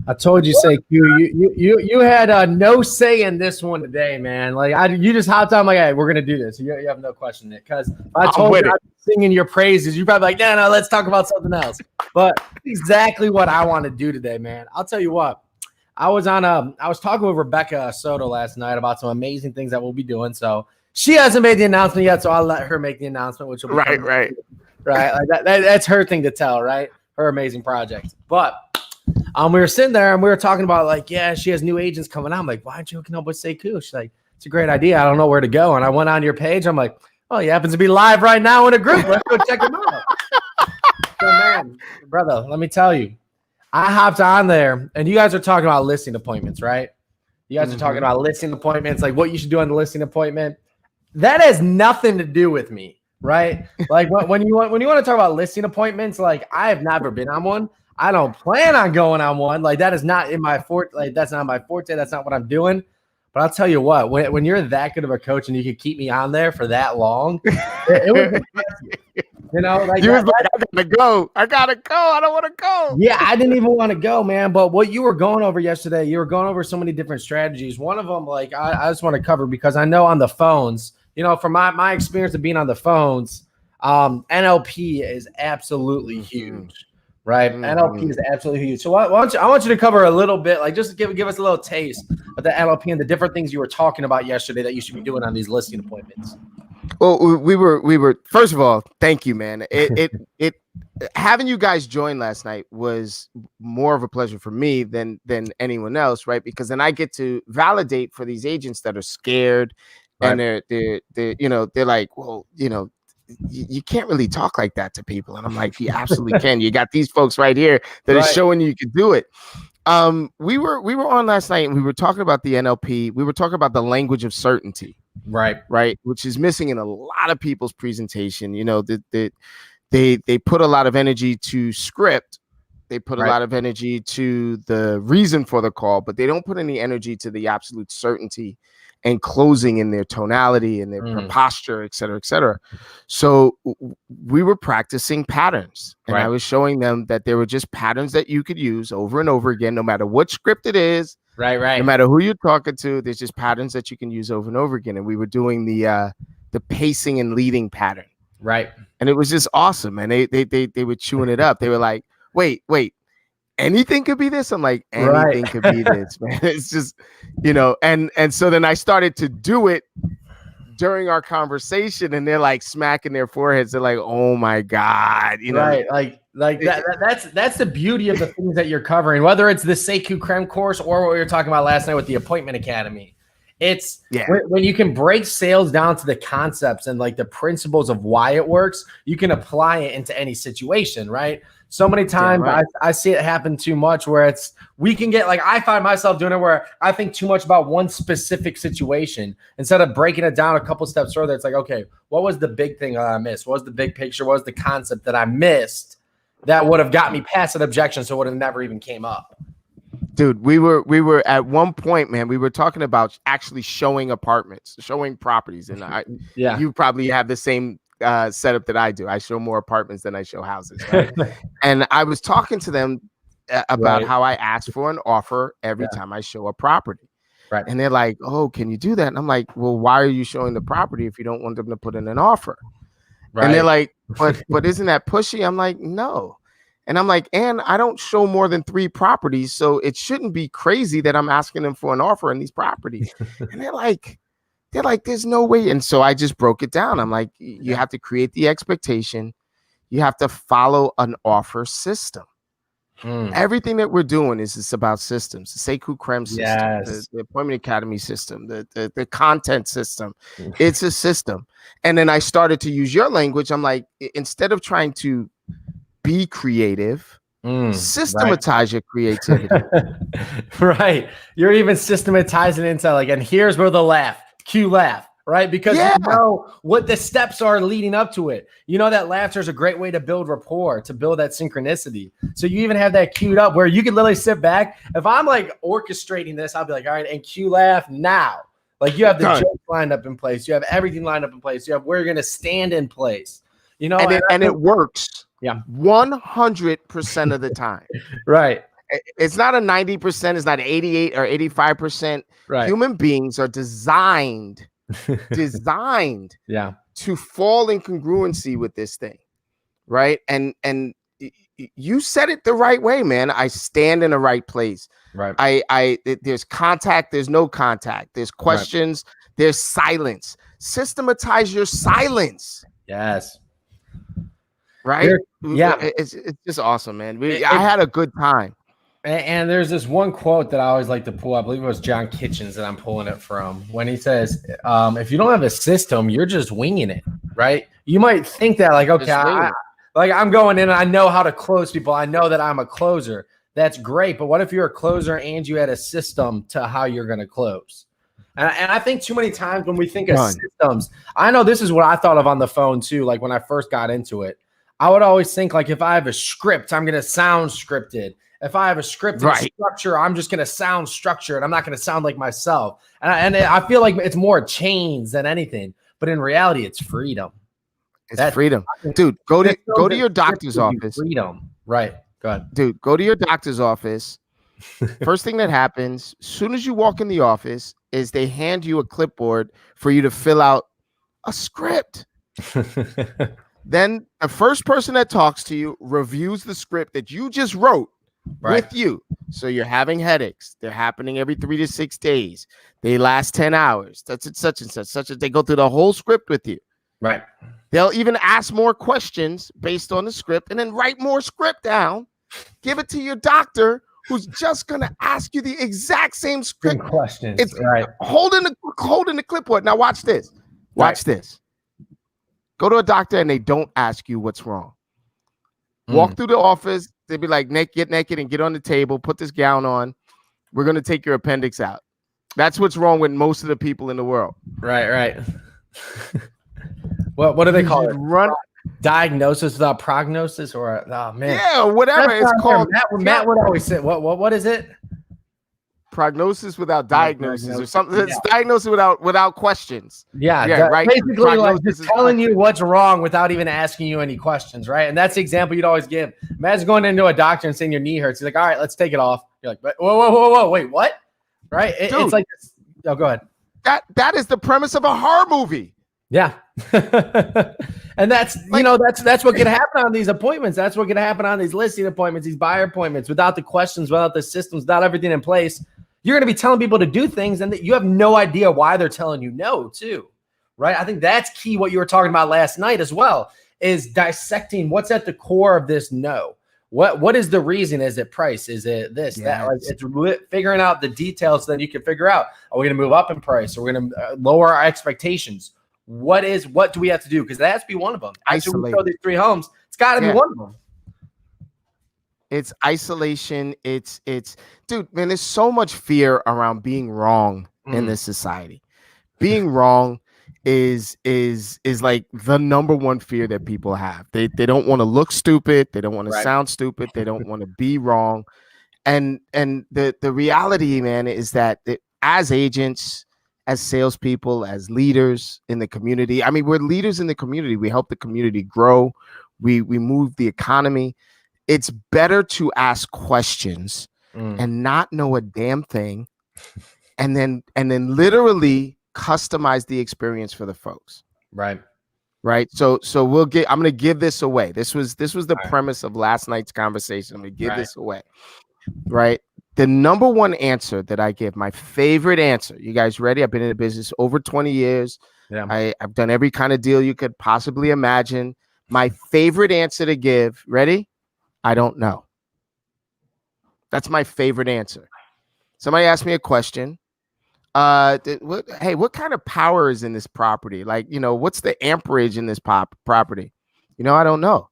I told you, Sekou, you had no say in this one today, man. Like you just hopped on, like, hey, we're gonna do this. You have no question in it. Because I told you I'd be singing your praises. You're probably like, no, let's talk about something else. But exactly what I want to do today, man. I'll tell you what. I was talking with Rebecca Soto last night about some amazing things that we'll be doing. So she hasn't made the announcement yet, so I'll let her make the announcement, which will be right. Like that's her thing to tell, right? Her amazing project. But we were sitting there and we were talking about, like, yeah, she has new agents coming out. I'm like, why aren't you hooking up with Sekou? She's like, it's a great idea. I don't know where to go. And I went on your page. I'm like, oh, he happens to be live right now in a group. Let's go check him out. So, man, brother, let me tell you, I hopped on there and you guys are talking about listing appointments, right? You guys are talking about listing appointments, like what you should do on the listing appointment. That has nothing to do with me, right? Like when you want to talk about listing appointments, like I have never been on one. I don't plan on going on one. Like that is not in my forte. Like that's not my forte. That's not what I'm doing. But I'll tell you what, when you're that good of a coach and you can keep me on there for that long, it was you know, like you was like, I gotta go. I don't want to go. Yeah, I didn't even want to go, man. But what you were going over yesterday, you were going over so many different strategies. One of them, like I just want to cover because I know on the phones, you know, from my experience of being on the phones, NLP is absolutely huge. Right. NLP is absolutely huge. So I want you to cover a little bit, like just give us a little taste of the NLP and the different things you were talking about yesterday that you should be doing on these listing appointments. Well, we were first of all, thank you, man. It having you guys join last night was more of a pleasure for me than anyone else, right? Because then I get to validate for these agents that are scared, right. And they're like, well, you know, you can't really talk like that to people. And I'm like, you absolutely can. You got these folks right here that are showing you can do it. We were on last night and we were talking about the NLP. We were talking about the language of certainty. Right. Which is missing in a lot of people's presentation. You know, they put a lot of energy to script. They put a lot of energy to the reason for the call, but they don't put any energy to the absolute certainty and closing in their tonality and their posture, et cetera, et cetera. So we were practicing patterns and I was showing them that there were just patterns that you could use over and over again, no matter what script it is. Right. No matter who you're talking to, there's just patterns that you can use over and over again. And we were doing the pacing and leading pattern. Right. And it was just awesome. And they were chewing it up. They were like, wait, anything could be this. I'm like, anything could be this, man. It's just, you know, and so then I started to do it during our conversation and they're like smacking their foreheads. They're like, oh my God, you know, like that's the beauty of the things that you're covering, whether it's the Sekou Krem course or what we were talking about last night with the Appointment Academy. It's when you can break sales down to the concepts and like the principles of why it works, you can apply it into any situation, right? So many times I see it happen too much where we can get like, I find myself doing it where I think too much about one specific situation instead of breaking it down a couple steps further. It's like, okay, what was the big thing that I missed? What was the big picture? What was the concept that I missed that would have got me past an objection? So it would have never even came up. Dude, we were at one point, man, we were talking about actually showing apartments, showing properties. And you probably have the same setup that I do. I show more apartments than I show houses. Right? And I was talking to them about how I ask for an offer every time I show a property. Right. And they're like, oh, can you do that? And I'm like, well, why are you showing the property if you don't want them to put in an offer? Right. And they're like, but isn't that pushy? I'm like, no. And I'm like, and I don't show more than 3 properties, so it shouldn't be crazy that I'm asking them for an offer on these properties. And they're like, there's no way. And so I just broke it down. I'm like, you have to create the expectation. You have to follow an offer system. Everything that we're doing is about systems. The Sekou Krem system, the Appointment Academy system, the content system. It's a system. And then I started to use your language. I'm like, instead of trying to be creative, systematize your creativity. Right. You're even systematizing it into like, and here's where the laugh, cue laugh, right? Because you know what the steps are leading up to it. You know that laughter is a great way to build rapport, to build that synchronicity. So you even have that queued up where you can literally sit back. If I'm like orchestrating this, I'll be like, all right, and cue laugh now. Like you have the joke lined up in place. You have everything lined up in place. You have where you're going to stand in place. You know, and it works. Yeah, 100% of the time. Right. it's not a 90%, it's not 88 or 85%. Right. Human beings are designed Yeah. to fall in congruency with this thing, right? And you said it the right way, man. I stand in the right place. Right. There's contact, there's no contact, there's questions, there's silence. Systematize your silence. Yes. Right? Yeah. It's just awesome, man. I had a good time. And there's this one quote that I always like to pull. I believe it was John Kitchens that I'm pulling it from, when he says, if you don't have a system, you're just winging it, right? You might think that, like, okay, I'm going in and I know how to close people. I know that I'm a closer. That's great. But what if you're a closer and you had a system to how you're going to close? And I think too many times when we think of systems, I know this is what I thought of on the phone too. Like when I first got into it, I would always think, like, if I have a script, I'm going to sound scripted. If I have a script and structure, I'm just going to sound structured. I'm not going to sound like myself. And I feel like it's more chains than anything. But in reality, it's freedom. It's freedom. Dude, go to your doctor's office. Freedom. Right. Go ahead. Dude, go to your doctor's office. First thing that happens, as soon as you walk in the office, is they hand you a clipboard for you to fill out a script. Then the first person that talks to you reviews the script that you just wrote with you. So you're having headaches. They're happening every 3 to 6 days. They last 10 hours. That's it, such and such. They go through the whole script with you. Right. They'll even ask more questions based on the script and then write more script down. Give it to your doctor, who's just going to ask you the exact same script. Good questions. It's holding the clipboard. Now watch this. Watch this. Go to a doctor and they don't ask you what's wrong. Walk through the office. They'd be like, Nick, get naked and get on the table. Put this gown on. We're going to take your appendix out. That's what's wrong with most of the people in the world. Right. What do they call it? Diagnosis without prognosis, or whatever it's called. Matt would always say, what is it? Prognosis without diagnosis or something. It's diagnosis without questions. Right. Basically, like just telling you what's wrong without even asking you any questions, right? And that's the example you'd always give. Matt's going into a doctor and saying your knee hurts. He's like, all right, let's take it off. You're like, whoa, wait, what? Right? It's like, go ahead. That is the premise of a horror movie. Yeah. And that's what can happen on these appointments. That's what can happen on these listing appointments, these buyer appointments, without the questions, without the systems, without everything in place. You're going to be telling people to do things and that you have no idea why they're telling you no too. Right. I think that's key. What you were talking about last night as well is dissecting what's at the core of this no. What is the reason? Is it price? Is it this, that? Like, it's figuring out the details so that you can figure out, are we going to move up in price? Are we going to lower our expectations? What do we have to do? Because that has to be one of them. After we show these 3 homes, it's got to be one of them. It's isolation. It's dude, man, there's so much fear around being wrong in this society. Being wrong is like the number one fear that people have. They don't want to look stupid. They don't want to sound stupid. They don't want to be wrong. And the reality, man, is that as agents, as salespeople, as leaders in the community. I mean, we're leaders in the community. We help the community grow. We move the economy. It's better to ask questions and not know a damn thing, and then literally customize the experience for the folks. Right. So I'm going to give this away. This was the premise of last night's conversation. I'm going to give this away. Right. The number one answer that I give, my favorite answer. You guys ready? I've been in the business over 20 years. Yeah. I've done every kind of deal you could possibly imagine. My favorite answer to give, ready? I don't know. That's my favorite answer. Somebody asked me a question. What kind of power is in this property? Like, what's the amperage in this property? I don't know.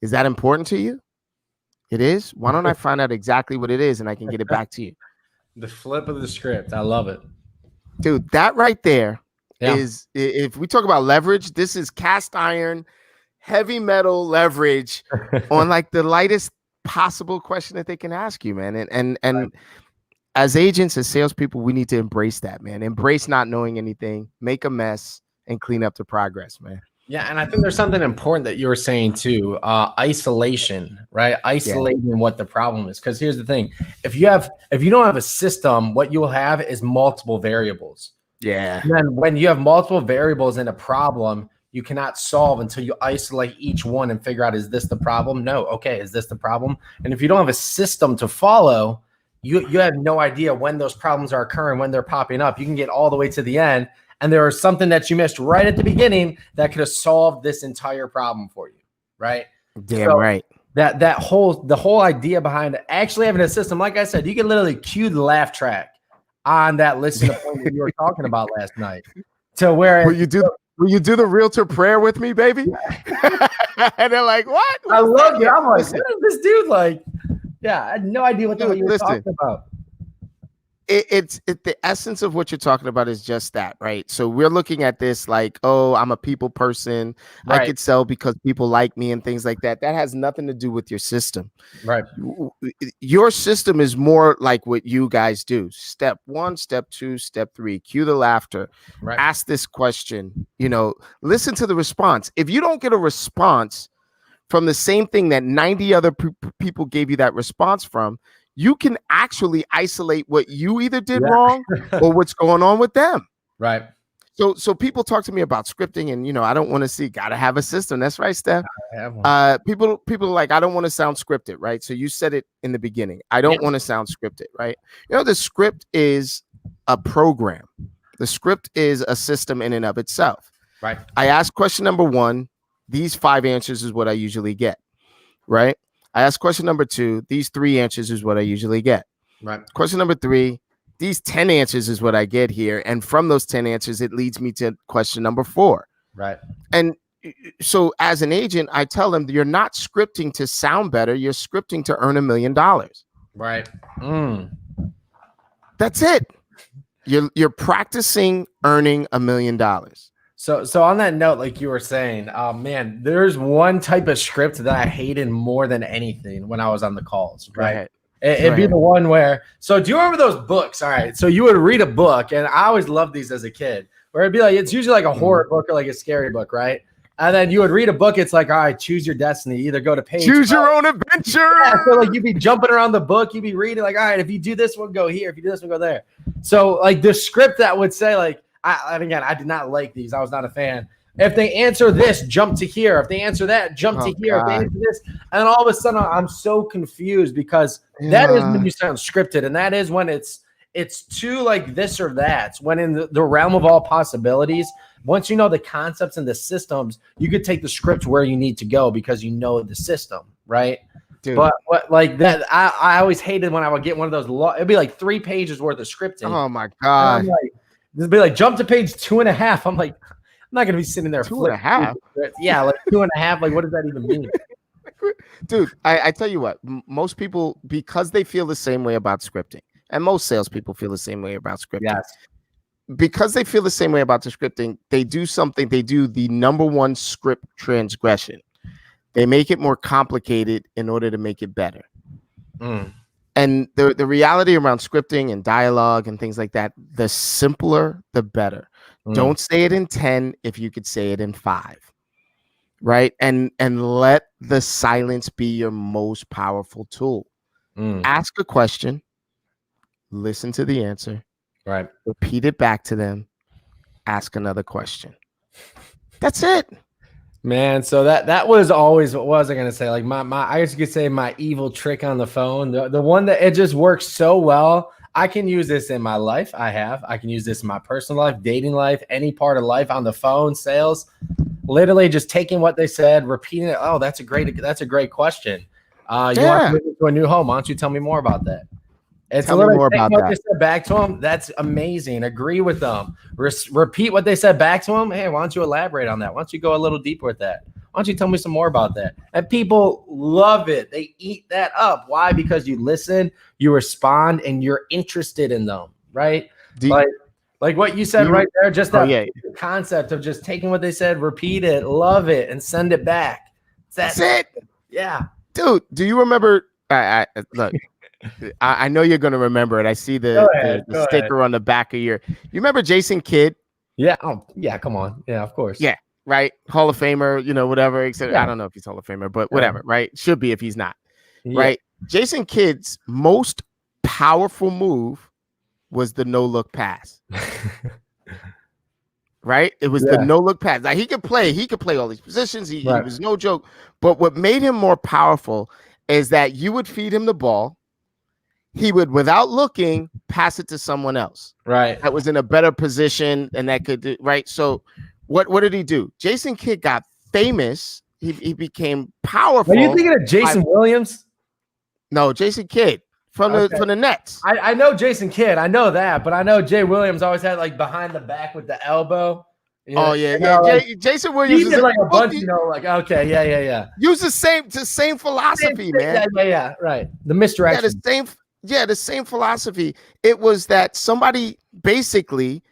Is that important to you? It is? Why don't I find out exactly what it is and I can get it back to you? The flip of the script. I love it. Dude, that right there is, if we talk about leverage, this is cast iron, heavy metal leverage on like the lightest possible question that they can ask you, man. And as agents, as salespeople, we need to embrace that, man. Embrace not knowing anything, make a mess, and clean up the progress, man. Yeah, and I think there's something important that you were saying too. Isolation, right? Yeah. Isolating what the problem is. Because here's the thing: if you don't have a system, what you will have is multiple variables. Yeah. And then when you have multiple variables in a problem, you cannot solve until you isolate each one and figure out, is this the problem? No. Okay, is this the problem? And if you don't have a system to follow, you have no idea when those problems are occurring, when they're popping up. You can get all the way to the end, and there was something that you missed right at the beginning that could have solved this entire problem for you, right? Damn So right. the whole idea behind actually having a system, like I said, you can literally cue the laugh track on that listen appointment you were talking about last night, to where Will you do the realtor prayer with me, baby? And they're like, what? I love it. I'm like, Listen. what is this dude like? Yeah, I had no idea what the hell you were talking about. It's the essence of what you're talking about is just that, right? So we're looking at this like, oh, I'm a people person. Right. I could sell because people like me and things like that. That has nothing to do with your system. Right. Your system is more like what you guys do. Step 1, step 2, step 3, cue the laughter, Right. ask this question, listen to the response. If you don't get a response from the same thing that 90 other people gave you that response from, you can actually isolate what you either did wrong or what's going on with them. Right. So people talk to me about scripting, and I don't want to see. Gotta have a system. That's right, Steph. People are like, I don't want to sound scripted, right? So you said it in the beginning. I don't want to sound scripted, right? The script is a program. The script is a system in and of itself. Right. I ask question number 1. These 5 answers is what I usually get, right? I ask question number 2. These 3 answers is what I usually get. Right. Question number 3. These 10 answers is what I get here. And from those 10 answers, it leads me to question number 4. Right. And so as an agent, I tell them you're not scripting to sound better. You're scripting to earn $1 million. Right. That's it. You're practicing earning $1 million. So on that note, like you were saying, man, there's one type of script that I hated more than anything when I was on the calls, right? It'd be the one where, so do you remember those books? All right. So you would read a book, and I always loved these as a kid, where it'd be like, it's usually like a horror book or like a scary book, right? And then you would read a book, it's like, all right, choose your destiny. Either go to page. Choose your own adventure. Yeah, so like you'd be jumping around the book, you'd be reading like, all right, if you do this one, go here. If you do this one, go there. So like the script that would say like, and again, I did not like these. I was not a fan. If they answer this, jump to here. If they answer that, jump to here. If they answer this, and all of a sudden, I'm so confused because that is when you sound scripted, and that is when it's too like this or that. When in the realm of all possibilities, once you know the concepts and the systems, you could take the script where you need to go because you know the system, right? Dude. But what like that, I always hated when I would get one of those. It'd be like 3 pages worth of scripting. Oh my god. It'd be like jump to page 2.5. I'm like, I'm not gonna be sitting there. 2.5. Yeah, like 2.5. Like, what does that even mean? Dude, I tell you what, most people, because they feel the same way about scripting, and most salespeople feel the same way about scripting. Yes. Because they feel the same way about the scripting, they do something. They do the number 1 script transgression. They make it more complicated in order to make it better. And the reality around scripting and dialogue and things like that, the simpler, the better. Don't say it in 10 if you could say it in 5. Right? And let the silence be your most powerful tool. Ask a question, listen to the answer, right? Repeat it back to them, ask another question. That's it. Man, so that was always, what was I gonna say? Like my I guess you could say my evil trick on the phone. The one that it just works so well. I can use this in my life. I can use this in my personal life, dating life, any part of life, on the phone, sales. Literally just taking what they said, repeating it. Oh, that's a great question. You want to move into a new home? Why don't you tell me more about that? Tell me more about that. They said back to them. That's amazing. Agree with them. Repeat what they said back to them. Hey, why don't you elaborate on that? Why don't you go a little deeper with that? Why don't you tell me some more about that? And people love it. They eat that up. Why? Because you listen, you respond, and you're interested in them, right? Like what you said right there, just that concept of just taking what they said, repeat it, love it, and send it back. That's it. Yeah. Dude, do you remember? Look. I know you're going to remember it. I see the sticker on the back of you remember Jason Kidd? Yeah. Oh, yeah. Come on. Yeah, of course. Yeah. right? Hall of Famer, whatever. Except Yeah. I don't know if he's Hall of Famer, but whatever, right? Should be if he's not, Yeah. right? Jason Kidd's most powerful move was the no look pass. Right? It was the no look pass. Like he could play all these positions. He was no joke. But what made him more powerful is that you would feed him the ball. He would, without looking, pass it to someone else. Right. That was in a better position and that could do, right? So what did he do? Jason Kidd got famous. He became powerful. Are you thinking of Jason Williams? No, Jason Kidd. From the Nets. I know Jason Kidd. I know that, but I know Jay Williams always had like behind the back with the elbow. Jason Williams is like a bunch, okay, yeah. Use the same philosophy, man. Yeah, right. The misdirection. The same philosophy. It was that somebody basically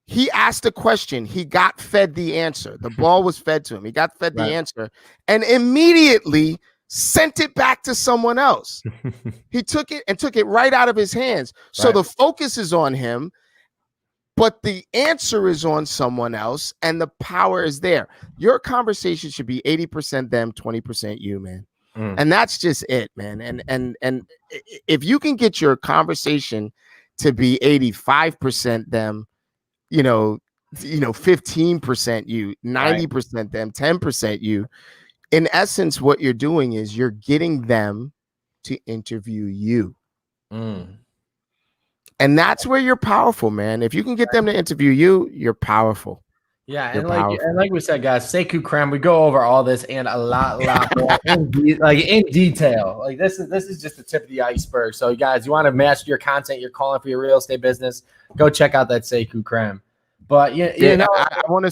he asked a question, he got fed the answer. The ball was fed to him. He got fed the answer, and immediately sent it back to someone else. He took it right out of his hands. So the focus is on him, but the answer is on someone else, and the power is there. Your conversation should be 80% them, 20% you, man. And that's just it, man. And if you can get your conversation to be 85% them, 15% you, 90% them, 10% you. In essence, what you're doing is you're getting them to interview you. And that's where you're powerful, man. If you can get them to interview you, you're powerful. Yeah, and like we said, guys, Sekou Krem, we go over all this and a lot more in detail. Like this is just the tip of the iceberg. So, guys, you want to master your content, you're calling for your real estate business, go check out that Sekou Krem. But I want to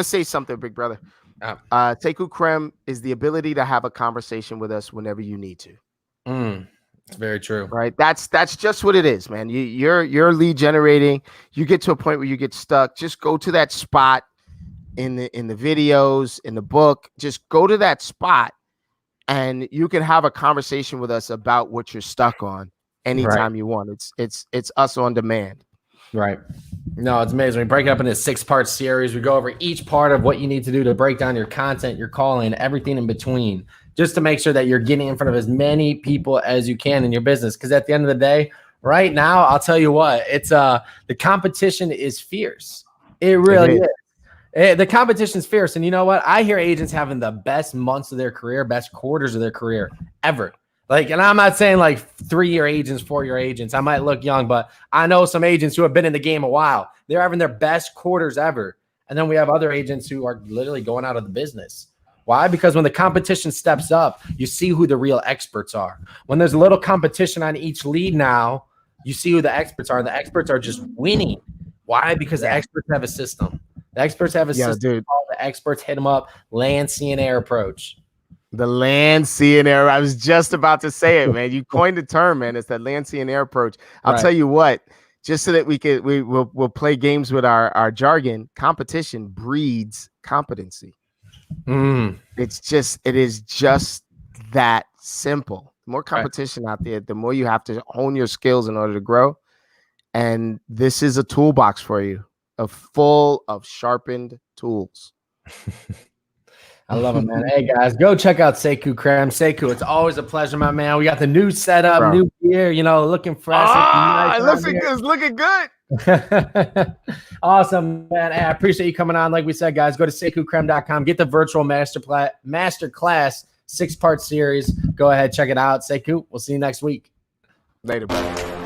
say something, big brother. Sekou Krem is the ability to have a conversation with us whenever you need to. It's very true. Right. That's just what it is, man. You're lead generating. You get to a point where you get stuck. Just go to that spot in the videos, in the book. Just go to that spot and you can have a conversation with us about what you're stuck on anytime you want. It's us on demand. Right. No, it's amazing. We break it up into a 6-part series. We go over each part of what you need to do to break down your content, your calling, everything in between, just to make sure that you're getting in front of as many people as you can in your business. Because at the end of the day, right now, I'll tell you what, it's the competition is fierce. It really is. The competition is fierce. And you know what? I hear agents having the best months of their career, best quarters of their career ever. And I'm not saying like 3-year agents, 4-year agents. I might look young, but I know some agents who have been in the game a while. They're having their best quarters ever. And then we have other agents who are literally going out of the business. Why? Because when the competition steps up, you see who the real experts are. When there's a little competition on each lead now, you see who the experts are. And the experts are just winning. Why? Because the experts have a system. The experts have a system. Dude. The experts hit them up. Land, see, and air approach. The land, sea, and air. I was just about to say it, man. You coined the term, man. It's that land, sea, and air approach. I'll tell you what, just so that we'll play games with our jargon, competition breeds competency. It is just that simple. The more competition out there, the more you have to hone your skills in order to grow. And this is a toolbox for you, full of sharpened tools. I love it, man. Hey, guys, go check out Sekou Krem. Sekou, it's always a pleasure, my man. We got the new setup, new gear, looking fresh. It's looking good. Awesome, man. Hey, I appreciate you coming on. Like we said, guys, go to SekouKrem.com. Get the virtual masterclass 6-part series. Go ahead, check it out. Sekou, we'll see you next week. Later, bro.